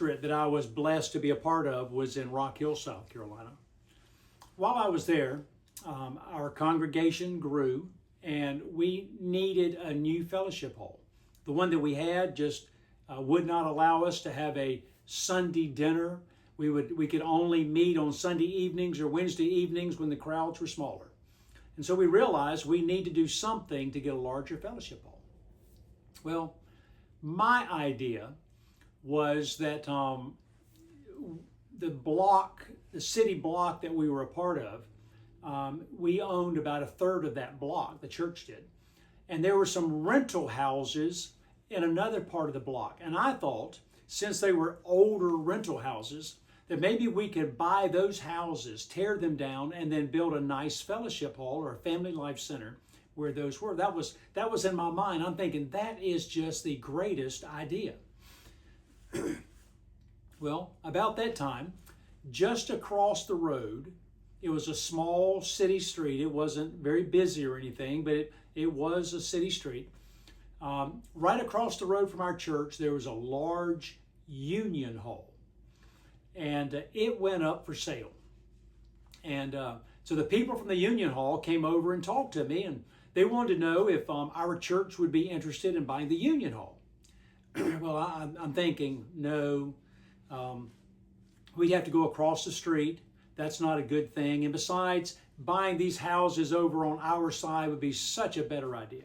pastorate that I was blessed to be a part of was in Rock Hill, South Carolina. While I was there, our congregation grew and we needed a new fellowship hall. The one that we had just would not allow us to have a Sunday dinner. We could only meet on Sunday evenings or Wednesday evenings when the crowds were smaller. And so we realized we need to do something to get a larger fellowship hall. Well, my idea was that the city block that we were a part of, we owned about a third of that block, the church did. And there were some rental houses in another part of the block. And I thought, since they were older rental houses, that maybe we could buy those houses, tear them down, and then build a nice fellowship hall or a family life center where those were. That was in my mind. I'm thinking that is just the greatest idea. Well, about that time, just across the road, it was a small city street. It wasn't very busy or anything, but it was a city street. Right across the road from our church, there was a large union hall, and it went up for sale. And so the people from the union hall came over and talked to me, and they wanted to know if our church would be interested in buying the union hall. Well, I'm thinking, no, we'd have to go across the street. That's not a good thing. And besides, buying these houses over on our side would be such a better idea.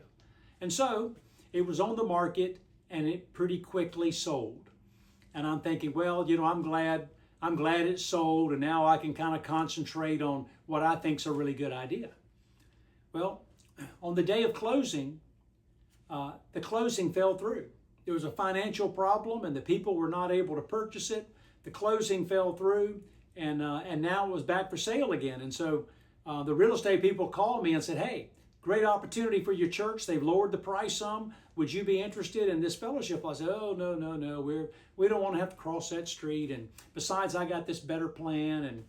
And so it was on the market, and it pretty quickly sold. And I'm thinking, well, I'm glad it sold, and now I can kind of concentrate on what I think is a really good idea. Well, on the day of closing, the closing fell through. There was a financial problem, and the people were not able to purchase it. The closing fell through, and now it was back for sale again. And so the real estate people called me and said, hey, great opportunity for your church. They've lowered the price some. Would you be interested in this fellowship? I said, oh, no. We don't want to have to cross that street. And besides, I got this better plan.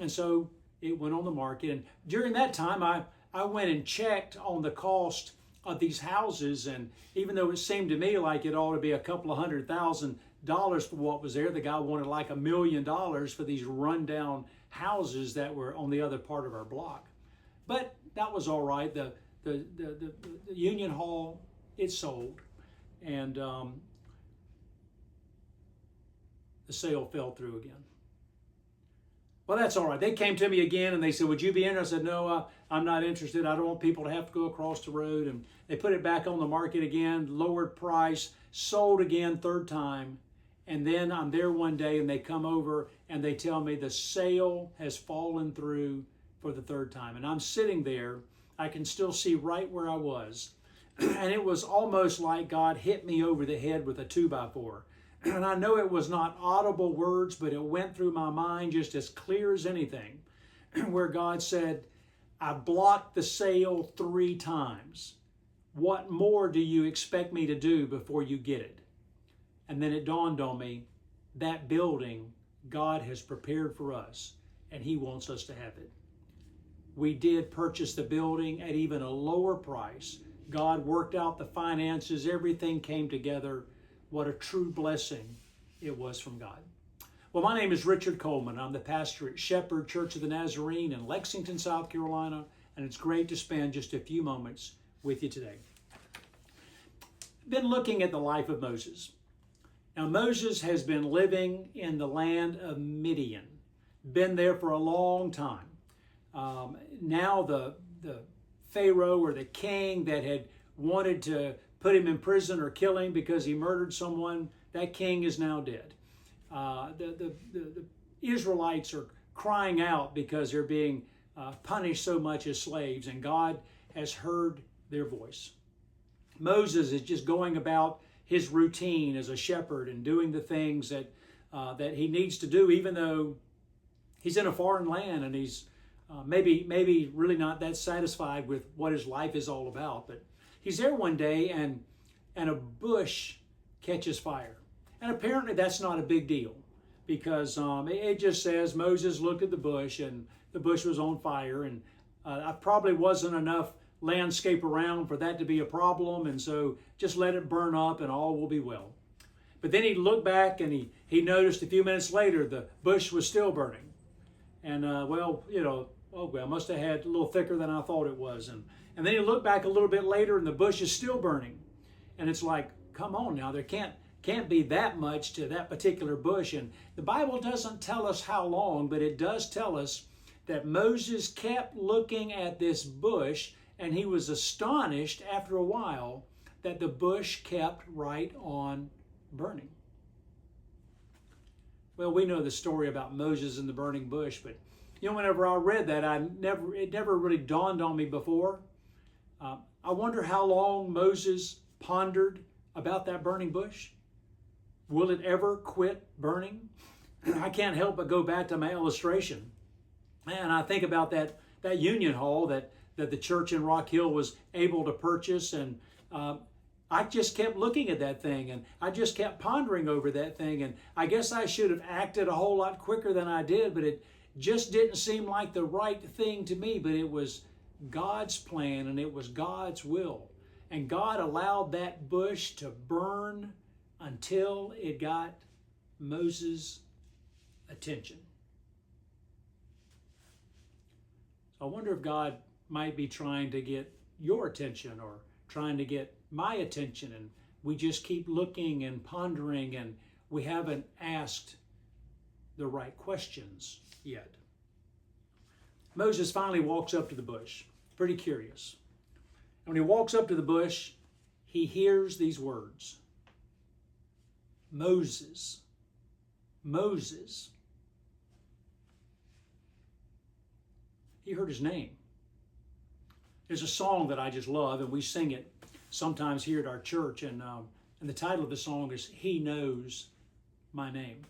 And so it went on the market. And during that time, I went and checked on the cost of these houses. And even though it seemed to me like it ought to be a couple of $100,000 for what was there, the guy wanted like $1 million for these rundown houses that were on the other part of our block. But that was all right. The union hall, it sold, and the sale fell through again. Well, that's all right. They came to me again and they said, would you be interested? I said, no, I'm not interested. I don't want people to have to go across the road. And they put it back on the market again, lowered price, sold again, third time. And then I'm there one day and they come over and they tell me the sale has fallen through for the third time. And I'm sitting there. I can still see right where I was. And it was almost like God hit me over the head with a 2x4. And I know it was not audible words, but it went through my mind just as clear as anything, where God said, I blocked the sale 3 times. What more do you expect me to do before you get it? And then it dawned on me, that building God has prepared for us, and He wants us to have it. We did purchase the building at even a lower price. God worked out the finances. Everything came together. What a true blessing it was from God. Well, my name is Richard Coleman. I'm the pastor at Shepherd Church of the Nazarene in Lexington, South Carolina, and it's great to spend just a few moments with you today. I've been looking at the life of Moses. Now, Moses has been living in the land of Midian, been there for a long time. Now the Pharaoh or the king that had wanted to put him in prison or kill him because he murdered someone, that king is now dead. The Israelites are crying out because they're being punished so much as slaves, and God has heard their voice. Moses is just going about his routine as a shepherd and doing the things that he needs to do, even though he's in a foreign land and he's maybe really not that satisfied with what his life is all about. But he's there one day and a bush catches fire. And apparently that's not a big deal, because it just says Moses looked at the bush and the bush was on fire, and probably wasn't enough landscape around for that to be a problem, and so just let it burn up and all will be well. But then he looked back and he noticed a few minutes later the bush was still burning. And well, oh well, must have had a little thicker than I thought it was. And then he looked back a little bit later and the bush is still burning. And it's like, come on now, there can't be that much to that particular bush. And the Bible doesn't tell us how long, but it does tell us that Moses kept looking at this bush, and he was astonished after a while that the bush kept right on burning. Well, we know the story about Moses and the burning bush, but whenever I read that, it never really dawned on me before. I wonder how long Moses pondered about that burning bush. Will it ever quit burning? I can't help but go back to my illustration. And I think about that union hall that the church in Rock Hill was able to purchase. And I just kept looking at that thing, and I just kept pondering over that thing. And I guess I should have acted a whole lot quicker than I did, but it just didn't seem like the right thing to me. But it was God's plan, and it was God's will. And God allowed that bush to burn until it got Moses' attention. So I wonder if God might be trying to get your attention or trying to get my attention, and we just keep looking and pondering, and we haven't asked the right questions yet. Moses finally walks up to the bush, pretty curious. And when he walks up to the bush, he hears these words: Moses, Moses. He heard his name. There's a song that I just love, and we sing it sometimes here at our church, and the title of the song is "He Knows My Name."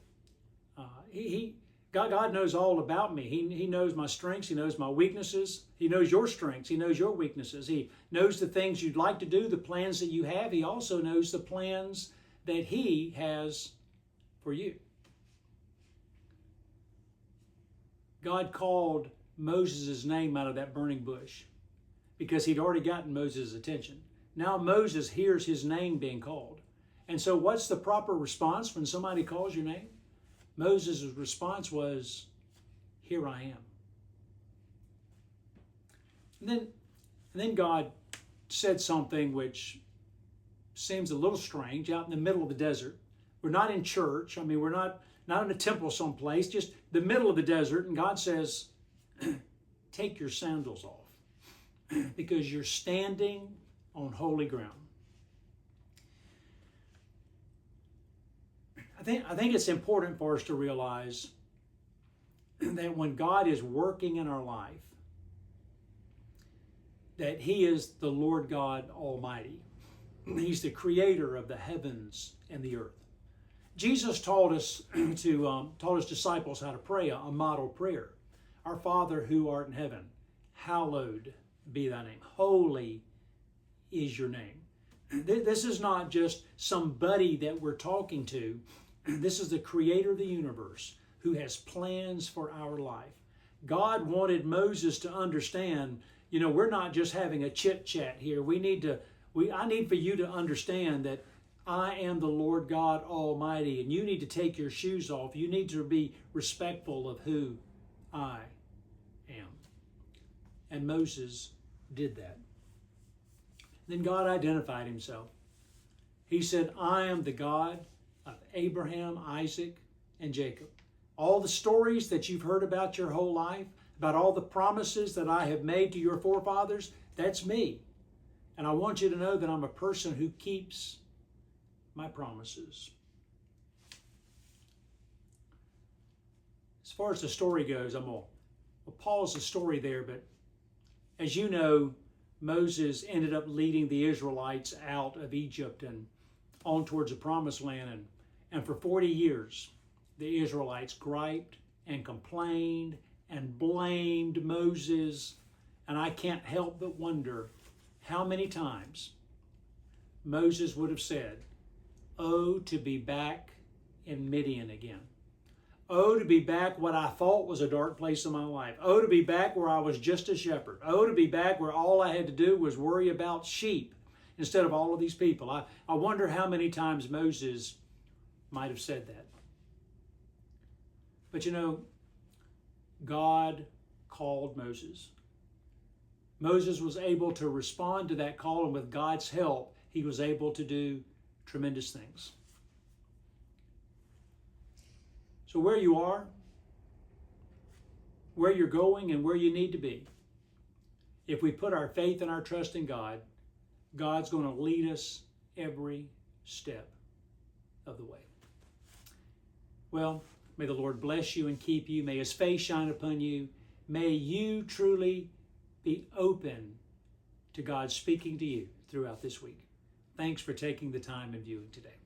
God knows all about me. He knows my strengths. He knows my weaknesses. He knows your strengths. He knows your weaknesses. He knows the things you'd like to do, the plans that you have. He also knows the plans that He has for you. God called Moses' name out of that burning bush because he'd already gotten Moses' attention. Now Moses hears his name being called. And so what's the proper response when somebody calls your name? Moses' response was, "Here I am." And then God said something which seems a little strange out in the middle of the desert. We're not in church. I mean, we're not in a temple someplace, just the middle of the desert. And God says, take your sandals off because you're standing on holy ground. I think it's important for us to realize that when God is working in our life, that He is the Lord God Almighty. He's the creator of the heavens and the earth. Jesus taught us taught His disciples how to pray a model prayer. Our Father who art in heaven, hallowed be thy name. Holy is your name. This is not just somebody that we're talking to. This is the creator of the universe who has plans for our life. God wanted Moses to understand, we're not just having a chit chat here. I need for you to understand that I am the Lord God Almighty, and you need to take your shoes off. You need to be respectful of who I am. And Moses did that. Then God identified Himself. He said, I am the God of Abraham, Isaac, and Jacob. All the stories that you've heard about your whole life, about all the promises that I have made to your forefathers, that's me. And I want you to know that I'm a person who keeps my promises. As far as the story goes, we'll pause the story there, but as you know, Moses ended up leading the Israelites out of Egypt and on towards the promised land. And for 40 years, the Israelites griped and complained and blamed Moses. And I can't help but wonder how many times Moses would have said, oh, to be back in Midian again. Oh, to be back what I thought was a dark place in my life. Oh, to be back where I was just a shepherd. Oh, to be back where all I had to do was worry about sheep instead of all of these people. I wonder how many times Moses might have said that. But you know, God called Moses. Moses was able to respond to that call, and with God's help, he was able to do tremendous things. So where you are, where you're going, and where you need to be, if we put our faith and our trust in God, God's going to lead us every step of the way. Well, may the Lord bless you and keep you. May his face shine upon you. May you truly be open to God speaking to you throughout this week. Thanks for taking the time and viewing today.